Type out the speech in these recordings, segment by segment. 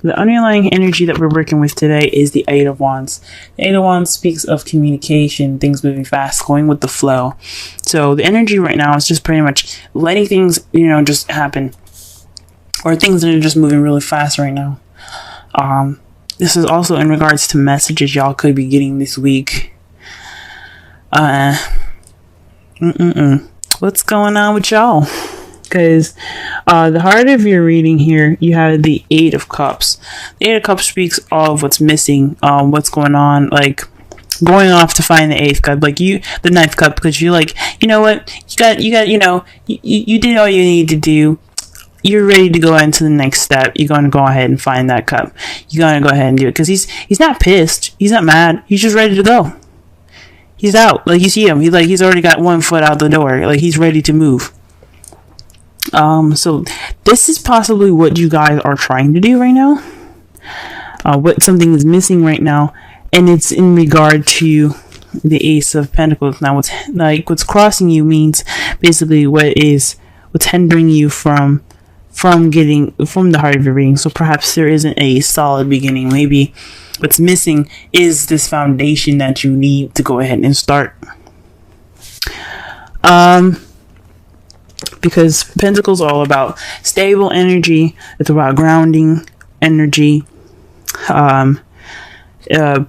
The underlying energy that we're working with today is the Eight of Wands. The Eight of Wands speaks of communication, things moving fast, going with the flow. So the energy right now is just pretty much letting things, just happen. Or things that are just moving really fast right now. This is also in regards to messages y'all could be getting this week. What's going on with y'all? Because the heart of your reading here, you have the Eight of Cups. The Eight of Cups speaks of what's missing, what's going on, like going off to find the eighth cup, like the ninth cup, because you're like, you know what, you did all you need to do. You're ready to go into the next step. You're going to go ahead and find that cup. You're going to go ahead and do it, because he's not pissed. He's not mad. He's just ready to go. He's out. Like, you see him. He's already got one foot out the door. Like, he's ready to move. So this is possibly what you guys are trying to do right now. What something is missing right now, and it's in regard to the Ace of Pentacles. Now, what's crossing you means basically what's hindering you from getting from the heart of your reading. So perhaps there isn't a solid beginning. Maybe what's missing is this foundation that you need to go ahead and start. Because Pentacles are all about stable energy. It's about grounding energy. The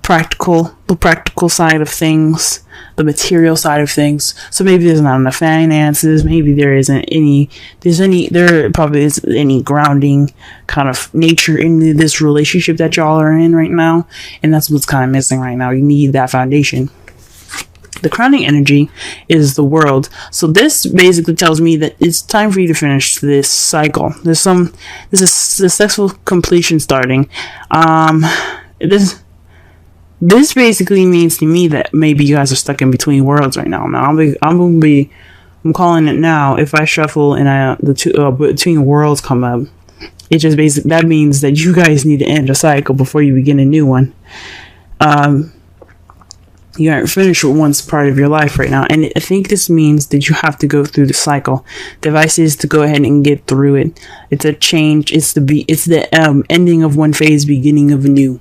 practical side of things, the material side of things. So maybe there's not enough finances. Maybe there probably isn't any grounding kind of nature in this relationship that y'all are in right now. And that's what's kind of missing right now. You need that foundation. The crowning energy is the World. So this basically tells me that it's time for you to finish this cycle. This is successful completion starting. This basically means to me that maybe you guys are stuck in between worlds right now. Now I'm calling it now. If I shuffle and the two between worlds come up, it just basically that means that you guys need to end a cycle before you begin a new one. You aren't finished with one part of your life right now, and I think this means that you have to go through the cycle. The advice is to go ahead and get through it. It's a change. It's the ending of one phase, beginning of a new.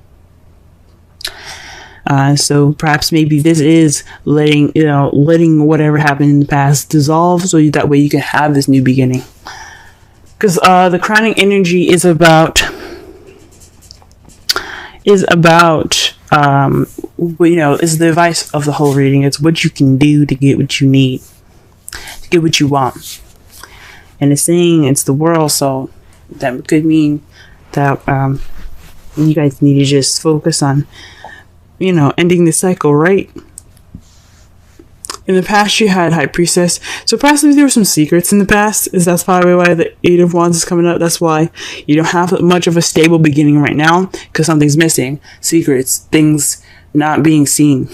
So perhaps maybe this is letting whatever happened in the past dissolve, so that way you can have this new beginning. Because the crowning energy is about is the advice of the whole reading. It's what you can do to get what you need, to get what you want. And it's saying it's the world, so that could mean that you guys need to just focus on, ending the cycle, right? In the past, you had High Priestess. So possibly there were some secrets in the past. That's probably why the Eight of Wands is coming up. That's why you don't have much of a stable beginning right now, because something's missing. Secrets, things not being seen.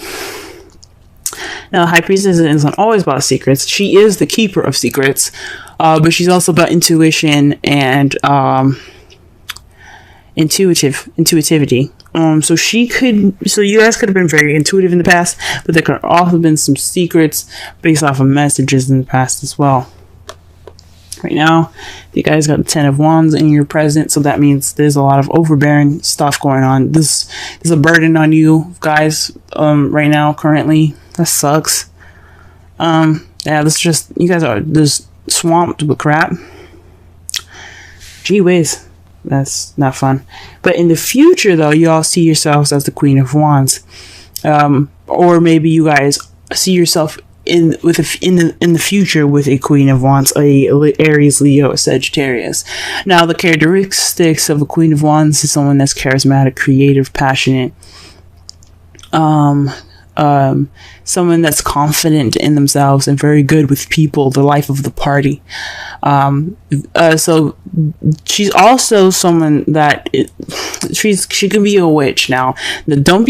Now, High Priestess isn't always about secrets. She is the keeper of secrets, but she's also about intuition and intuitivity. So you guys could have been very intuitive in the past, but there could have also been some secrets based off of messages in the past as well. Right now, you guys got the Ten of Wands in your present, so that means there's a lot of overbearing stuff going on. There's a burden on you guys right now, currently. That sucks. You guys are just swamped with crap. Gee whiz. That's not fun. But in the future, though, you all see yourselves as the Queen of Wands, or maybe you guys see yourself in the future with a Queen of Wands, a Aries, Leo, Sagittarius. Now, the characteristics of a Queen of Wands is someone that's charismatic, creative, passionate. Someone that's confident in themselves and very good with people, the life of the party. So she's also someone that she can be a witch. Now, don't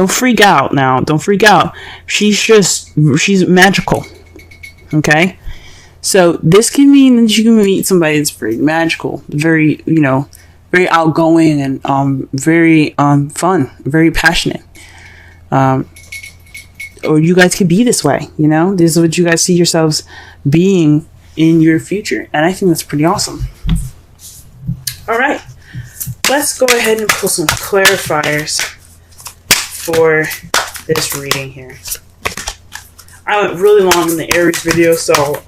freak out. Now, don't freak out. She's magical. Okay, so this can mean that you can meet somebody that's very magical, very very outgoing and very fun, very passionate. Or you guys could be this way, this is what you guys see yourselves being in your future. And I think that's pretty awesome. All right. let's go ahead and pull some clarifiers for this reading here. I went really long in the Aries video, so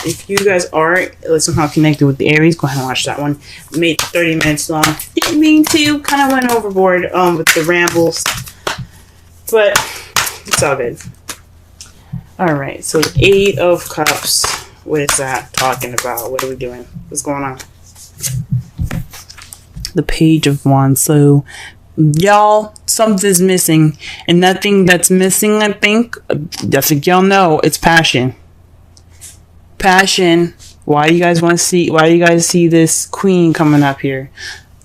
if you guys are somehow connected with the Aries, go ahead and watch that one. Made 30 minutes long. Didn't mean to. Kind of went overboard with the rambles, but it's all good. All right, so the 8 of Cups. What is that talking about? What are we doing? What's going on? The Page of Wands. So, y'all, something's missing, and that thing that's missing, I think y'all know, it's passion. Passion. Why do you guys see this queen coming up here?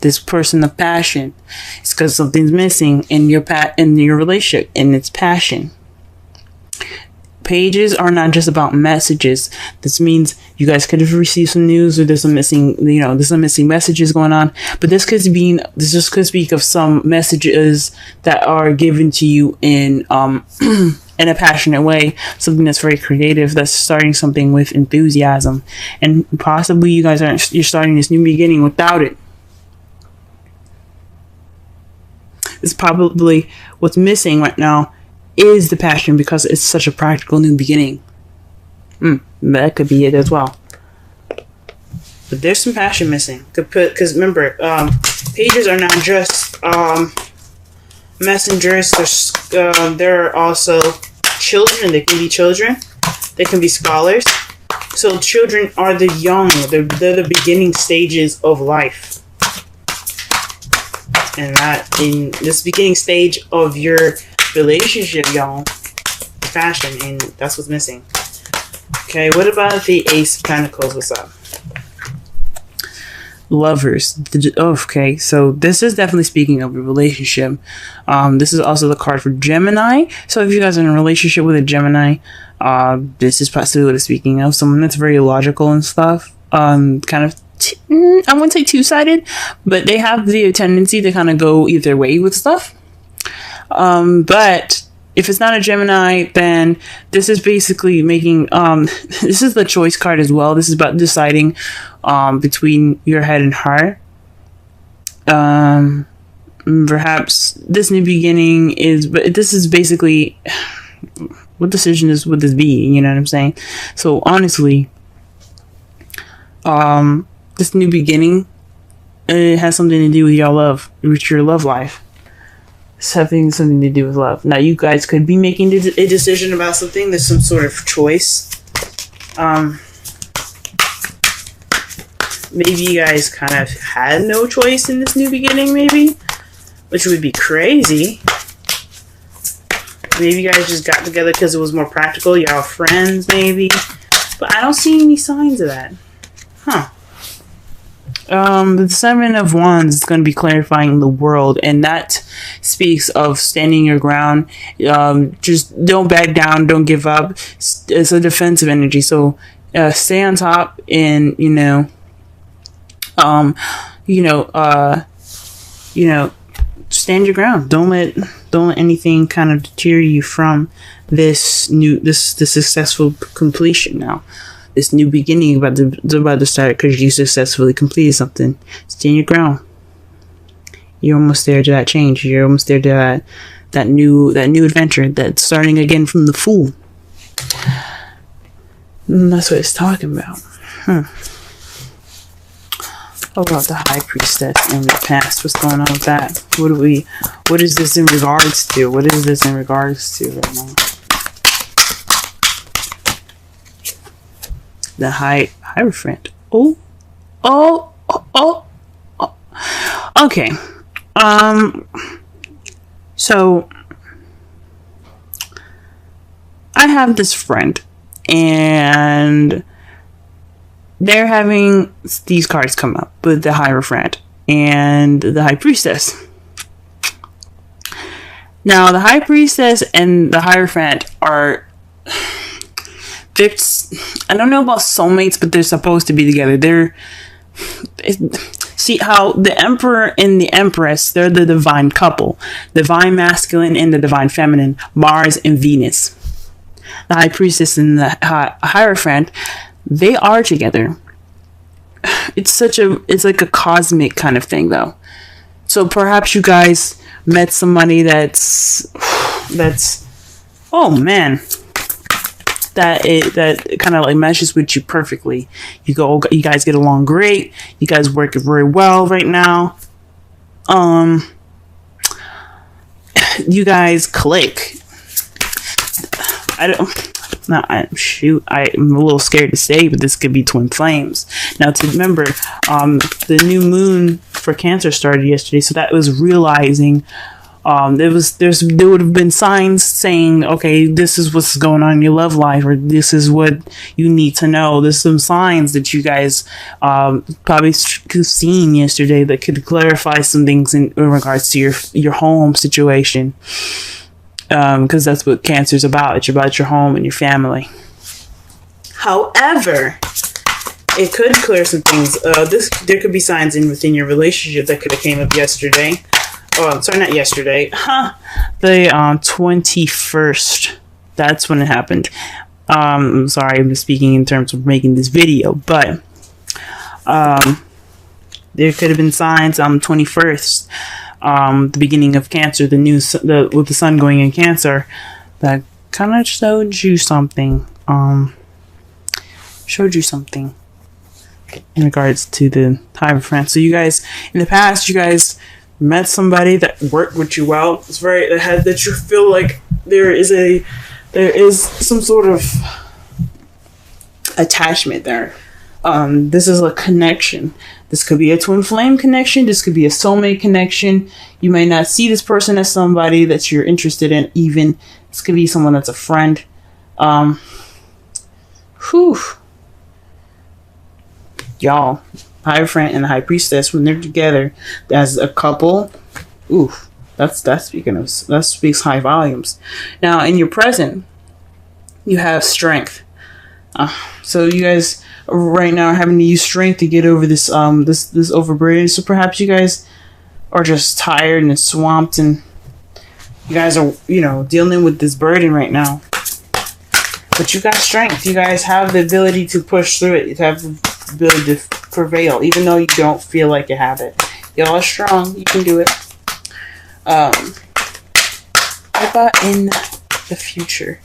This person of passion. It's because something's missing in your relationship, and it's passion. Pages are not just about messages. This means you guys could have received some news, or there's some missing messages going on. But this just could speak of some messages that are given to you in in a passionate way, something that's very creative, that's starting something with enthusiasm, and possibly you're starting this new beginning without it. It's probably what's missing right now is the passion, because it's such a practical new beginning. That could be it as well. But there's some passion missing. Because remember, pages are not just messengers. There are also children. They can be children. They can be scholars. So children are the young. They're the beginning stages of life. And that in this beginning stage of your relationship, y'all, passion, and that's what's missing. Okay, what about the Ace of Pentacles? What's up? Lovers. Okay, so this is definitely speaking of a relationship. This is also the card for Gemini. So if you guys are in a relationship with a Gemini, this is possibly what it's speaking of. Someone that's very logical and stuff. Kind of, I wouldn't say two-sided, but they have the tendency to kind of go either way with stuff. But if it's not a Gemini, then this is basically making, this is the choice card as well. This is about deciding, between your head and heart. Perhaps this new beginning but this is basically, what decision would this be? You know what I'm saying? So honestly, this new beginning, it has something to do with your love life. It's having something to do with love. Now, you guys could be making a decision about something. There's some sort of choice. Maybe you guys kind of had no choice in this new beginning, maybe, which would be crazy. Maybe you guys just got together because it was more practical. Y'all friends, maybe. But I don't see any signs of that. Huh. The 7 of Wands is going to be clarifying the world, and that speaks of standing your ground. Just don't back down, don't give up. It's a defensive energy, so stay on top, and stand your ground. Don't let anything kind of deter you from this successful completion now. This new beginning about to start because you successfully completed something. Stand your ground. You're almost there to that change. You're almost there to that new adventure. That's starting again from the Fool. And that's what it's talking about. What about the High Priestess in the past? What's going on with that? What is this in regards to? What is this in regards to right now? The Hierophant. Oh. Okay. So I have this friend, and they're having these cards come up with the Hierophant and the High Priestess. Now, the High Priestess and the Hierophant are, I don't know about soulmates, but they're supposed to be together. See how the Emperor and the Empress, they're the divine couple. Divine masculine and the divine feminine. Mars and Venus. The High Priestess and the Hierophant, they are together. It's like a cosmic kind of thing, though. So perhaps you guys met somebody that's oh man, that kind of like meshes with you perfectly. You guys get along great. You guys work very well right now. You guys click. I'm a little scared to say, but this could be twin flames. Now, to remember, the new moon for Cancer started yesterday, so that was realizing. There would have been signs saying, okay, this is what's going on in your love life, or this is what you need to know. There's some signs that you guys probably could have seen yesterday that could clarify some things in regards to your home situation, because that's what Cancer's about. It's about your home and your family. However, it could clear some things. There could be signs within your relationship that could have came up yesterday. Oh, sorry, not yesterday. The 21st. That's when it happened. I'm sorry, I'm just speaking in terms of making this video, but there could have been signs on the 21st, the beginning of Cancer, with the sun going in Cancer, that kind of showed you something. In regards to the time of France. So you guys, in the past, you guys met somebody that worked with you well. It's that you feel like there is some sort of attachment there. This is a connection. This could be a twin flame connection. This could be a soulmate connection. You may not see this person as somebody that you're interested in. Even this could be someone that's a friend. Y'all, Hierophant and the High Priestess, when they're together as a couple, that speaks high volumes. Now, in your present, you have strength. So you guys right now are having to use strength to get over this overburden. So perhaps you guys are just tired and swamped, and you guys are dealing with this burden right now. But you got strength. You guys have the ability to push through it. You have the ability to prevail, even though you don't feel like you have it. Y'all are strong. You can do it. What about in the future?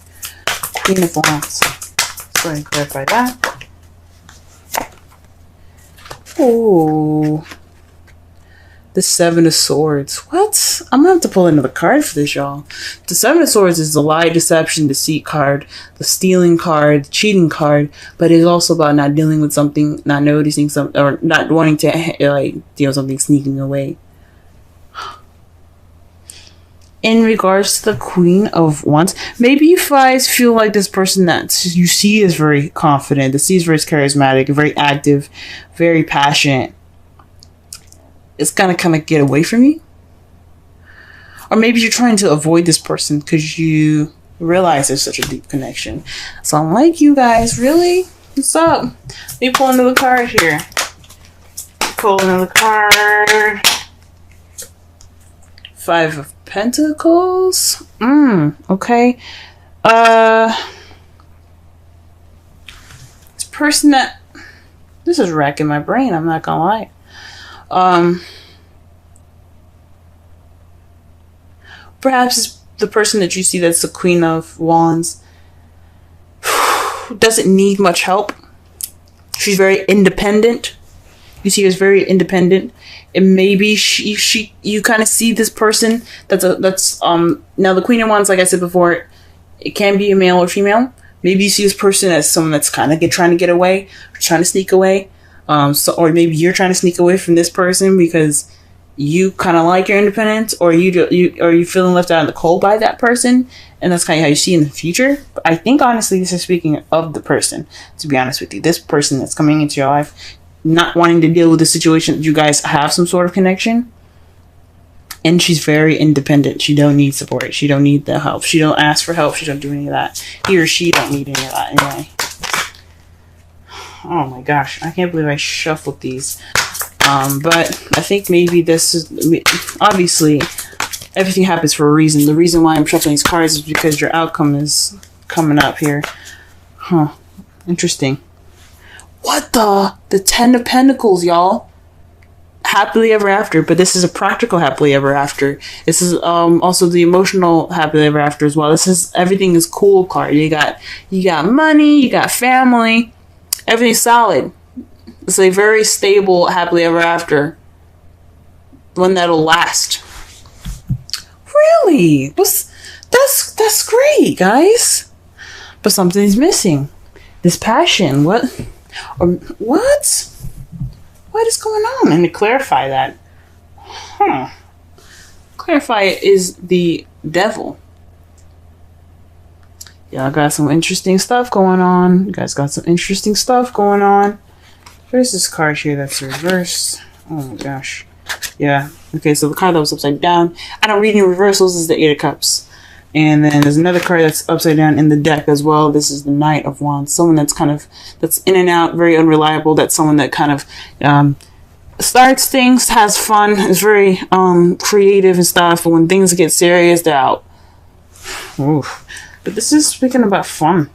Queen of Wands. Let's go ahead and clarify that. Oh, the Seven of Swords. What? I'm gonna have to pull another card for this, y'all. The Seven of Swords is the lie, deception, deceit card, the stealing card, the cheating card, but it's also about not dealing with something, not noticing something, or not wanting to deal with something sneaking away. In regards to the Queen of Wands, maybe you guys feel like this person that you see is very confident, that sees very charismatic, very active, very passionate, it's gonna kind of get away from you. Or maybe you're trying to avoid this person because you realize there's such a deep connection. So I'm like, you guys, really? What's up? Let me pull another card here. Pull another card. Five of Pentacles. Okay. This person that... This is racking my brain, I'm not gonna lie. Perhaps it's the person that you see that's the Queen of Wands doesn't need much help. She's very independent. You see her as very independent, and maybe you kind of see this person that's now the Queen of Wands, like I said before, it can be a male or female. Maybe you see this person as someone that's kind of trying to get away, or trying to sneak away. Or maybe you're trying to sneak away from this person because you kind of like your independence, or you feeling left out in the cold by that person, and that's kind of how you see in the future. But I think honestly, this is speaking of the person. To be honest with you, this person that's coming into your life, not wanting to deal with the situation that you guys have some sort of connection, and she's very independent. She don't need support. She don't need the help. She don't ask for help. She don't do any of that. He or she don't need any of that anyway. Oh my gosh, I can't believe I shuffled these. But I think maybe this is... Obviously, everything happens for a reason. The reason why I'm shuffling these cards is because your outcome is coming up here. Interesting. What the? The Ten of Pentacles, y'all. happily ever after, but this is a practical happily ever after. This is also the emotional happily ever after as well. This is everything is cool card. You got money, you got family, everything's solid. It's a very stable happily ever after, one that'll last. Really? That's great, guys. But something's missing. This passion. What? What is going on? And to clarify that, clarify it is the devil. Y'all got some interesting stuff going on. You guys got some interesting stuff going on. There's this card here that's reversed. Oh my gosh. Yeah. Okay, so the card that was upside down, I don't read any reversals, is the Eight of Cups. And then there's another card that's upside down in the deck as well. This is the Knight of Wands. Someone that's that's in and out, very unreliable. That's someone that kind of starts things, has fun, is very creative and stuff. But when things get serious, they're out. Oof. But this is speaking about fun.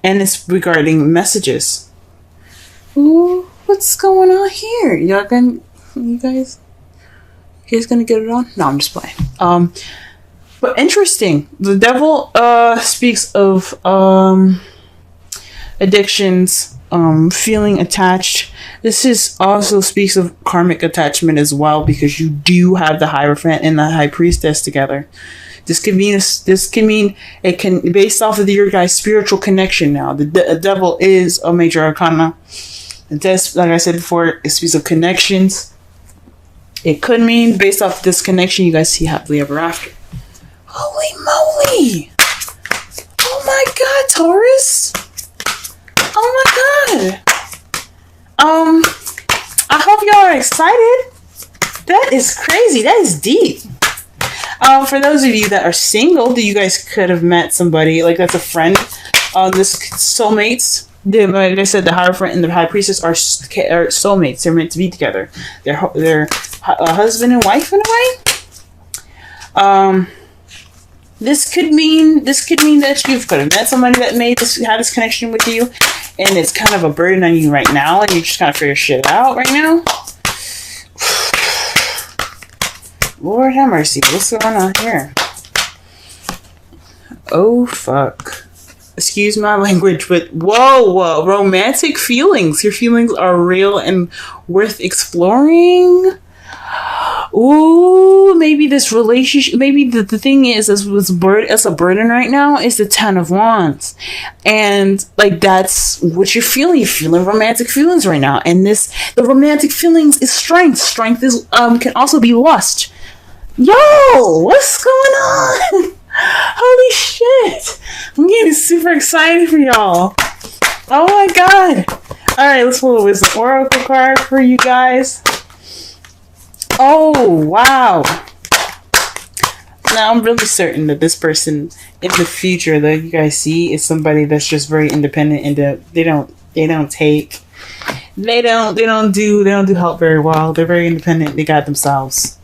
And it's regarding messages. Ooh, what's going on here? You guys gonna get it on? No, I'm just playing. But interesting. The devil speaks of addictions, feeling attached. This is also speaks of karmic attachment as well, because you do have the Hierophant and the High Priestess together. This can mean it can, based off of your guys' spiritual connection now. The devil is a major arcana. It does, like I said before, it speaks of connections. It could mean, based off this connection, you guys see happily ever after. Holy moly! Oh my god, Taurus! Oh my god! I hope y'all are excited. That is crazy. That is deep. For those of you that are single, that you guys could have met somebody, like that's a friend. This soulmates. Like I said, the Hierophant and the High Priestess are soulmates. They're meant to be together. They're husband and wife in a way. This could mean that you could have met somebody that had this connection with you, and it's kind of a burden on you right now, and you just kind of figure shit out right now. Lord have mercy, what's going on here? Oh fuck. Excuse my language, but whoa, romantic feelings. Your feelings are real and worth exploring. Ooh, maybe this relationship, maybe the thing is, as a burden right now, is the Ten of Wands. And like, that's what you're feeling. You're feeling romantic feelings right now. And the romantic feelings is strength. Strength is, can also be lust. Yo, what's going on? Holy shit. I'm getting super excited for y'all. Oh my god. Alright, let's pull a Wisdom Oracle card for you guys. Oh, wow. Now, I'm really certain that this person in the future that you guys see is somebody that's just very independent, and they don't do help very well. They're very independent. They got themselves.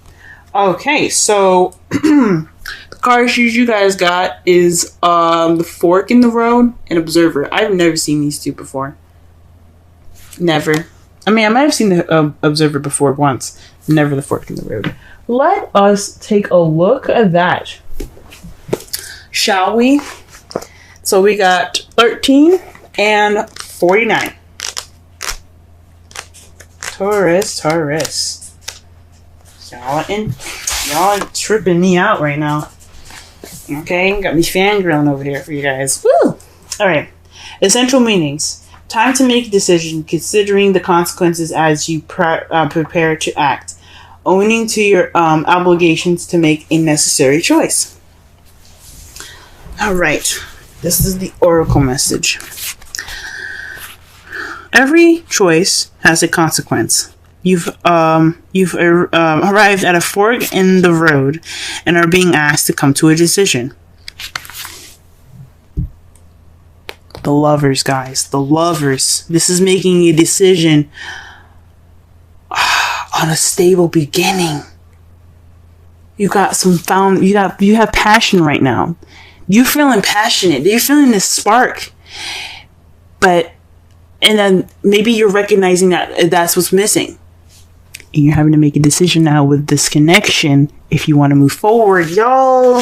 Okay, so the cards you guys got is the Fork in the Road and Observer. I've never seen these two before. Never. I mean, I might have seen the Observer before once. Never the Fork in the Road. Let us take a look at that, shall we? So we got 13 and 49. Taurus. Y'all tripping me out right now. Okay, got me fangirling over here for you guys. Woo! Alright. Essential meanings. Time to make a decision, considering the consequences as you prepare to act. Owning to your obligations to make a necessary choice. Alright. This is the Oracle message. Every choice has a consequence. You've arrived at a fork in the road and are being asked to come to a decision. The Lovers, guys. The Lovers. This is making a decision on a stable beginning. You got you have passion right now. You're feeling passionate. You're feeling this spark. And then maybe you're recognizing that that's what's missing. And you're having to make a decision now with this connection if you want to move forward. Y'all,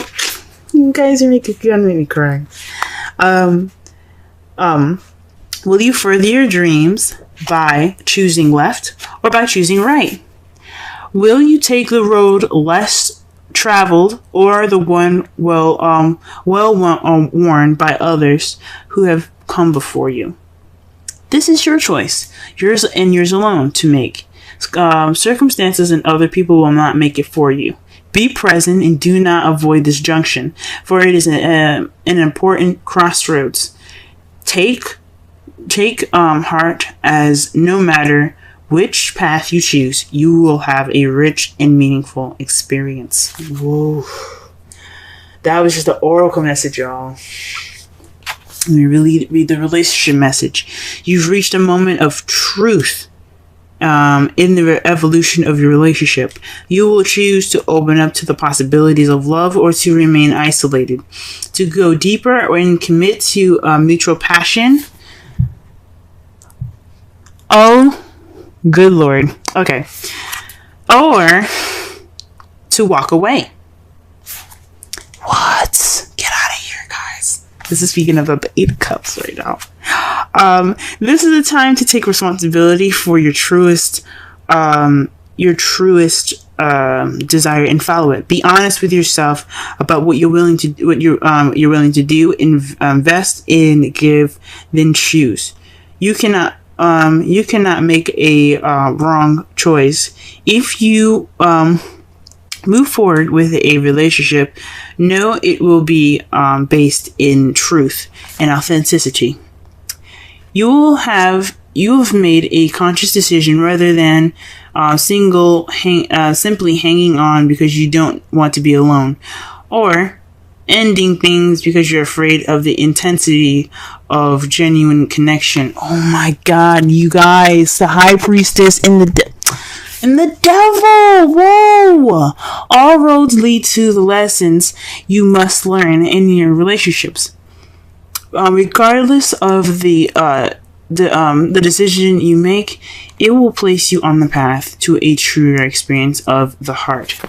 you guys are gonna make me cry. Will you further your dreams by choosing left or by choosing right? Will you take the road less traveled or the one worn by others who have come before you? This is your choice, yours and yours alone to make. Circumstances and other people will not make it for you. Be present and do not avoid this junction, for it is an important crossroads. Take heart, as no matter which path you choose, you will have a rich and meaningful experience. Whoa. That was just the oracle message, y'all. Let me really read the relationship message. You've reached a moment of truth in the evolution of your relationship. You will choose to open up to the possibilities of love or to remain isolated, to go deeper and commit to mutual passion. Oh, good Lord. Okay. Or to walk away. What? Get out of here, guys. This is speaking of the 8 of Cups right now. This is the time to take responsibility for your truest desire and follow it. Be honest with yourself about what you're willing to do. Invest in, give, then choose. You cannot make a wrong choice. If you move forward with a relationship, know it will be based in truth and authenticity. You have made a conscious decision rather than simply hanging on because you don't want to be alone, or ending things because you're afraid of the intensity of genuine connection. Oh my God, you guys, the High Priestess and the devil. Whoa! All roads lead to the lessons you must learn in your relationships. Regardless of the decision you make, it will place you on the path to a truer experience of the heart.